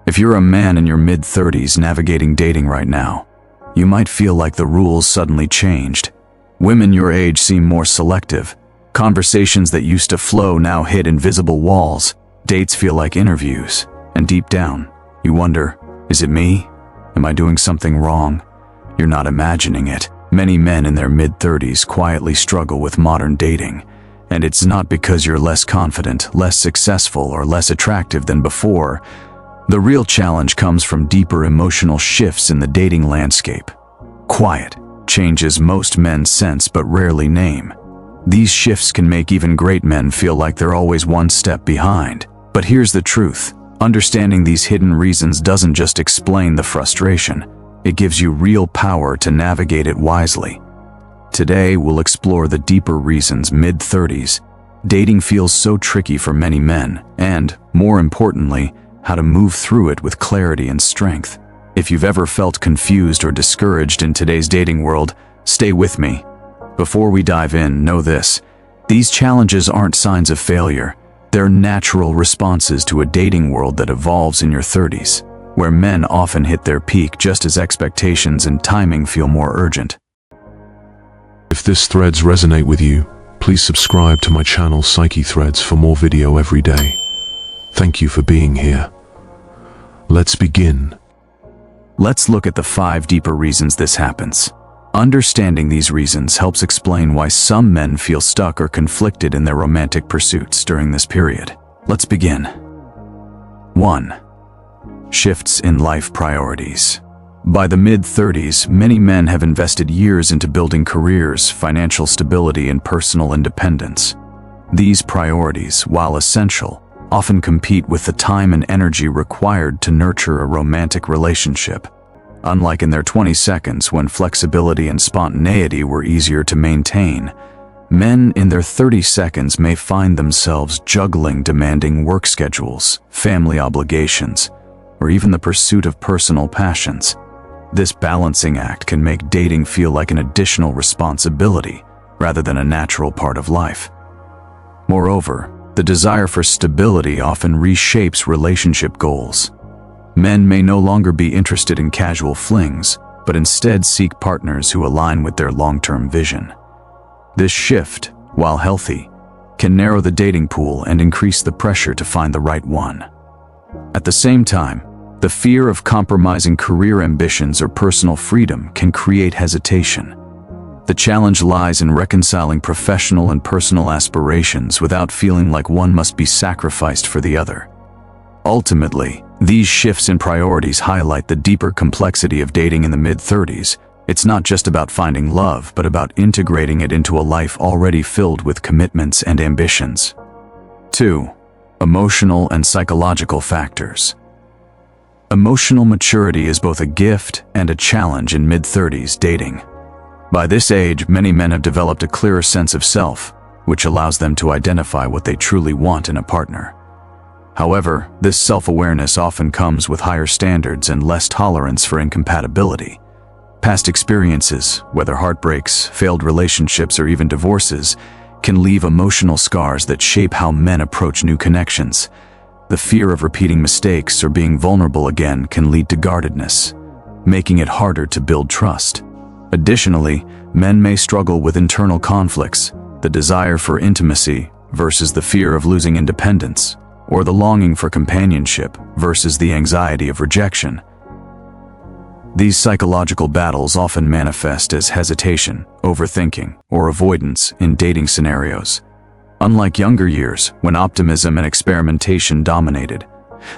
If you're a man in your mid-30s navigating dating right now, you might feel like the rules suddenly changed. Women your age seem more selective. Conversations that used to flow now hit invisible walls. Dates feel like interviews. And deep down, you wonder, is it me? Am I doing something wrong? You're not imagining it. Many men in their mid-30s quietly struggle with modern dating. And it's not because you're less confident, less successful, or less attractive than before. The real challenge comes from deeper emotional shifts in the dating landscape. Quiet changes most men sense but rarely name. These shifts can make even great men feel like they're always one step behind. But here's the truth. Understanding these hidden reasons doesn't just explain the frustration. It gives you real power to navigate it wisely. Today, we'll explore the deeper reasons mid-30s dating feels so tricky for many men, and, more importantly, how to move through it with clarity and strength. If you've ever felt confused or discouraged in today's dating world, stay with me. Before we dive in, know this: these challenges aren't signs of failure. They're natural responses to a dating world that evolves in your 30s, where men often hit their peak just as expectations and timing feel more urgent. If this threads resonate with you, please subscribe to my channel Psyche Threads for more video every day. Thank you for being here. Let's begin. Let's look at the 5 deeper reasons this happens. Understanding these reasons helps explain why some men feel stuck or conflicted in their romantic pursuits during this period. Let's begin. 1. Shifts in life priorities. By the mid-30s, many men have invested years into building careers, financial stability, and personal independence. These priorities, while essential, often compete with the time and energy required to nurture a romantic relationship. Unlike in their 20s when flexibility and spontaneity were easier to maintain, men in their 30s may find themselves juggling demanding work schedules, family obligations, or even the pursuit of personal passions. This balancing act can make dating feel like an additional responsibility rather than a natural part of life. Moreover, the desire for stability often reshapes relationship goals. Men may no longer be interested in casual flings, but instead seek partners who align with their long-term vision. This shift, while healthy, can narrow the dating pool and increase the pressure to find the right one. At the same time, the fear of compromising career ambitions or personal freedom can create hesitation. The challenge lies in reconciling professional and personal aspirations without feeling like one must be sacrificed for the other. Ultimately, these shifts in priorities highlight the deeper complexity of dating in the mid-30s. It's not just about finding love, but about integrating it into a life already filled with commitments and ambitions. 2. Emotional and psychological factors. Emotional maturity is both a gift and a challenge in mid-30s dating. By this age, many men have developed a clearer sense of self, which allows them to identify what they truly want in a partner. However, this self-awareness often comes with higher standards and less tolerance for incompatibility. Past experiences, whether heartbreaks, failed relationships, or even divorces, can leave emotional scars that shape how men approach new connections. The fear of repeating mistakes or being vulnerable again can lead to guardedness, making it harder to build trust. Additionally, men may struggle with internal conflicts, the desire for intimacy versus the fear of losing independence, or the longing for companionship versus the anxiety of rejection. These psychological battles often manifest as hesitation, overthinking, or avoidance in dating scenarios. Unlike younger years, when optimism and experimentation dominated,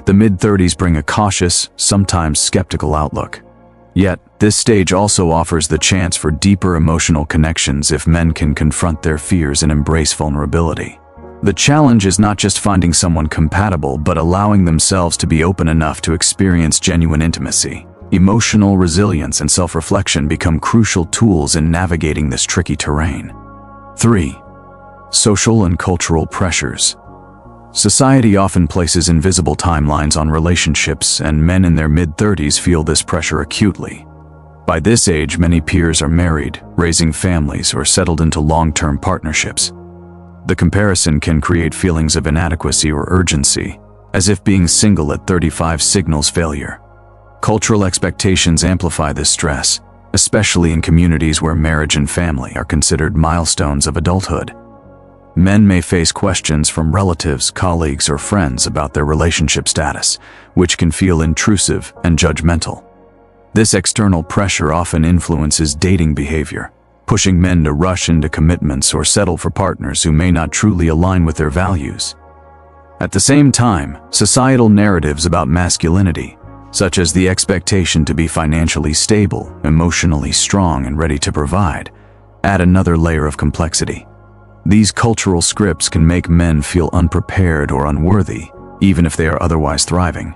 the mid-30s bring a cautious, sometimes skeptical outlook. Yet, this stage also offers the chance for deeper emotional connections if men can confront their fears and embrace vulnerability. The challenge is not just finding someone compatible, but allowing themselves to be open enough to experience genuine intimacy. Emotional resilience and self-reflection become crucial tools in navigating this tricky terrain. 3. Social and cultural pressures. Society often places invisible timelines on relationships, and men in their mid-30s feel this pressure acutely. By this age, many peers are married, raising families, or settled into long-term partnerships. The comparison can create feelings of inadequacy or urgency, as if being single at 35 signals failure. Cultural expectations amplify this stress, especially in communities where marriage and family are considered milestones of adulthood. Men may face questions from relatives, colleagues, or friends about their relationship status, which can feel intrusive and judgmental. This external pressure often influences dating behavior, pushing men to rush into commitments or settle for partners who may not truly align with their values. At the same time, societal narratives about masculinity, such as the expectation to be financially stable, emotionally strong, and ready to provide, add another layer of complexity. These cultural scripts can make men feel unprepared or unworthy, even if they are otherwise thriving.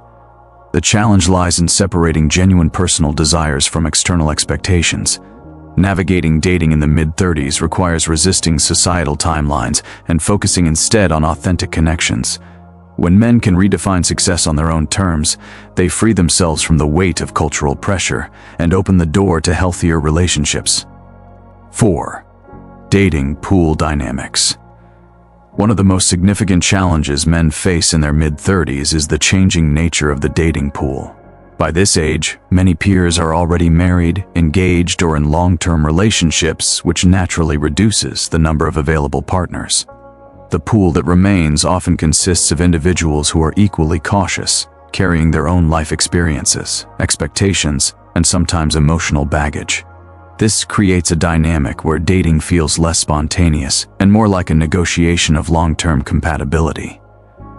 The challenge lies in separating genuine personal desires from external expectations. Navigating dating in the mid-30s requires resisting societal timelines and focusing instead on authentic connections. When men can redefine success on their own terms, they free themselves from the weight of cultural pressure and open the door to healthier relationships. 4. Dating pool dynamics. One of the most significant challenges men face in their mid-30s is the changing nature of the dating pool. By this age, many peers are already married, engaged, or in long-term relationships, which naturally reduces the number of available partners. The pool that remains often consists of individuals who are equally cautious, carrying their own life experiences, expectations, and sometimes emotional baggage. This creates a dynamic where dating feels less spontaneous and more like a negotiation of long-term compatibility.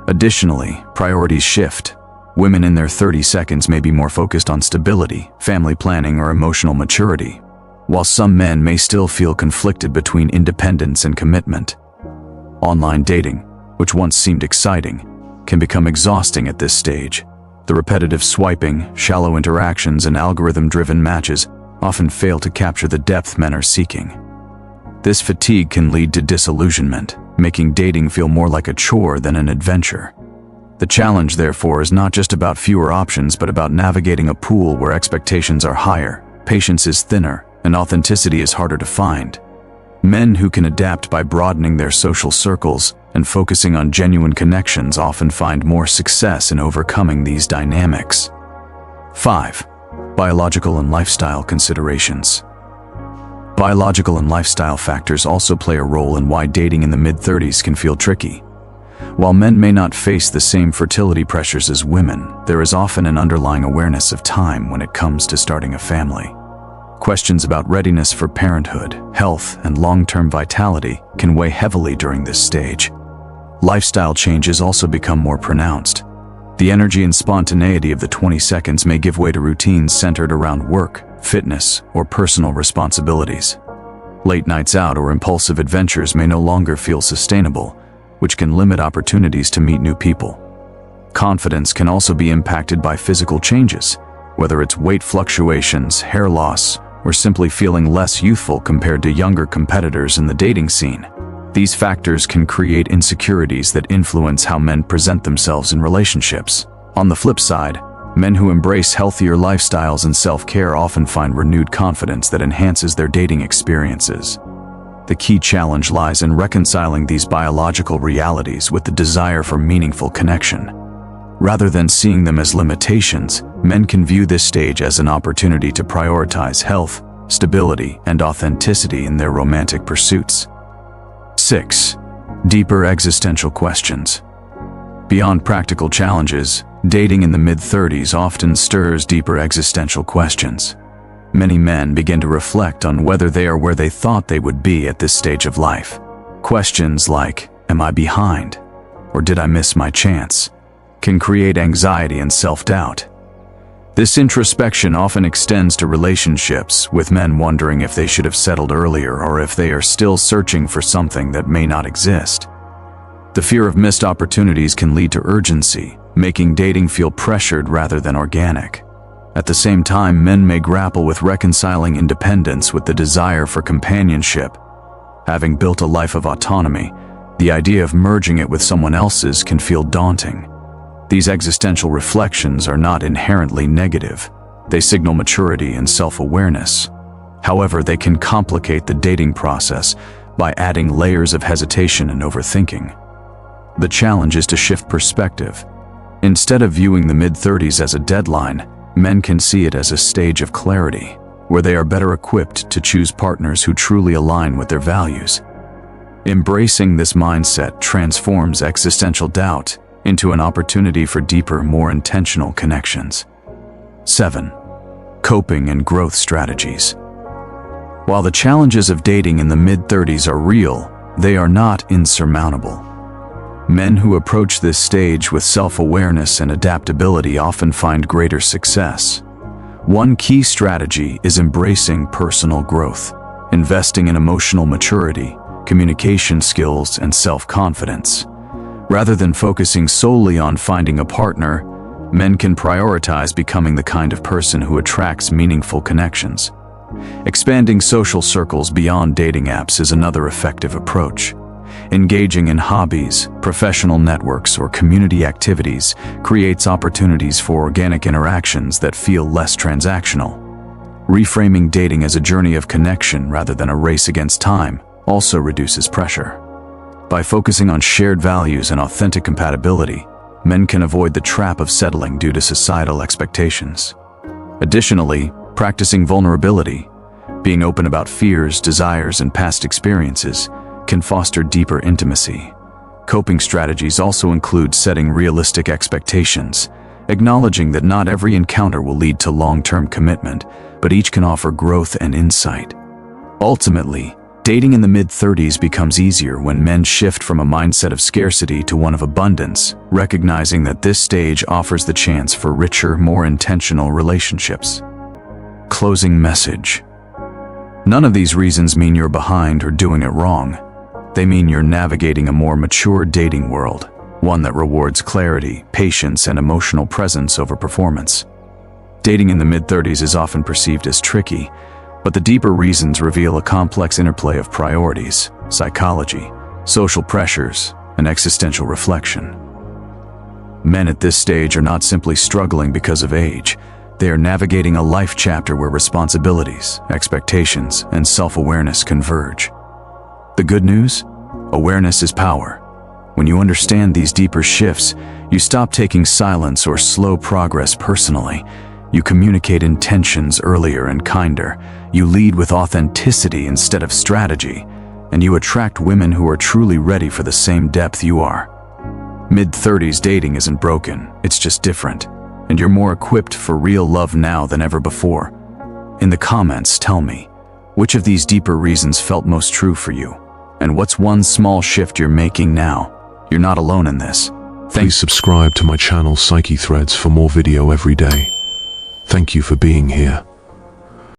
Additionally, priorities shift. Women in their 30s may be more focused on stability, family planning, or emotional maturity, while some men may still feel conflicted between independence and commitment. Online dating, which once seemed exciting, can become exhausting at this stage. The repetitive swiping, shallow interactions, and algorithm-driven matches often fail to capture the depth men are seeking. This fatigue can lead to disillusionment, making dating feel more like a chore than an adventure. The challenge, therefore, is not just about fewer options, but about navigating a pool where expectations are higher, patience is thinner, and authenticity is harder to find. Men who can adapt by broadening their social circles and focusing on genuine connections often find more success in overcoming these dynamics. 5. Biological and lifestyle considerations. Biological and lifestyle factors also play a role in why dating in the mid-30s can feel tricky. While men may not face the same fertility pressures as women, there is often an underlying awareness of time when it comes to starting a family. Questions about readiness for parenthood, health, and long-term vitality can weigh heavily during this stage. Lifestyle changes also become more pronounced. The energy and spontaneity of the 20s may give way to routines centered around work, fitness, or personal responsibilities. Late nights out or impulsive adventures may no longer feel sustainable, which can limit opportunities to meet new people. Confidence can also be impacted by physical changes, whether it's weight fluctuations, hair loss, or simply feeling less youthful compared to younger competitors in the dating scene. These factors can create insecurities that influence how men present themselves in relationships. On the flip side, men who embrace healthier lifestyles and self-care often find renewed confidence that enhances their dating experiences. The key challenge lies in reconciling these biological realities with the desire for meaningful connection. Rather than seeing them as limitations, men can view this stage as an opportunity to prioritize health, stability, and authenticity in their romantic pursuits. 6. Deeper existential questions. Beyond practical challenges, dating in the mid-30s often stirs deeper existential questions. Many men begin to reflect on whether they are where they thought they would be at this stage of life. Questions like, "Am I behind?" or "Did I miss my chance?" can create anxiety and self-doubt. This introspection often extends to relationships, with men wondering if they should have settled earlier or if they are still searching for something that may not exist. The fear of missed opportunities can lead to urgency, making dating feel pressured rather than organic. At the same time, men may grapple with reconciling independence with the desire for companionship. Having built a life of autonomy, the idea of merging it with someone else's can feel daunting. These existential reflections are not inherently negative. They signal maturity and self-awareness. However, they can complicate the dating process by adding layers of hesitation and overthinking. The challenge is to shift perspective. Instead of viewing the mid-30s as a deadline, men can see it as a stage of clarity, where they are better equipped to choose partners who truly align with their values. Embracing this mindset transforms existential doubt into an opportunity for deeper, more intentional connections. 7. Coping and growth strategies. While the challenges of dating in the mid-30s are real, they are not insurmountable. Men who approach this stage with self-awareness and adaptability often find greater success. One key strategy is embracing personal growth, investing in emotional maturity, communication skills, and self-confidence. Rather than focusing solely on finding a partner, men can prioritize becoming the kind of person who attracts meaningful connections. Expanding social circles beyond dating apps is another effective approach. Engaging in hobbies, professional networks, or community activities creates opportunities for organic interactions that feel less transactional. Reframing dating as a journey of connection rather than a race against time also reduces pressure. By focusing on shared values and authentic compatibility, men can avoid the trap of settling due to societal expectations. Additionally, practicing vulnerability, being open about fears, desires, and past experiences, can foster deeper intimacy. Coping strategies also include setting realistic expectations, acknowledging that not every encounter will lead to long-term commitment, but each can offer growth and insight. Ultimately, dating in the mid-30s becomes easier when men shift from a mindset of scarcity to one of abundance, recognizing that this stage offers the chance for richer, more intentional relationships. Closing message. None of these reasons mean you're behind or doing it wrong. They mean you're navigating a more mature dating world, one that rewards clarity, patience, and emotional presence over performance. Dating in the mid-30s is often perceived as tricky, but the deeper reasons reveal a complex interplay of priorities, psychology, social pressures, and existential reflection. Men at this stage are not simply struggling because of age. They are navigating a life chapter where responsibilities, expectations, and self-awareness converge. The good news? Awareness is power. When you understand these deeper shifts, you stop taking silence or slow progress personally. You communicate intentions earlier and kinder. You lead with authenticity instead of strategy, and you attract women who are truly ready for the same depth you are. Mid-30s dating isn't broken, it's just different, and you're more equipped for real love now than ever before. In the comments, tell me, which of these deeper reasons felt most true for you? And what's one small shift you're making now? You're not alone in this. Please subscribe to my channel Psyche Threads for more video every day. Thank you for being here.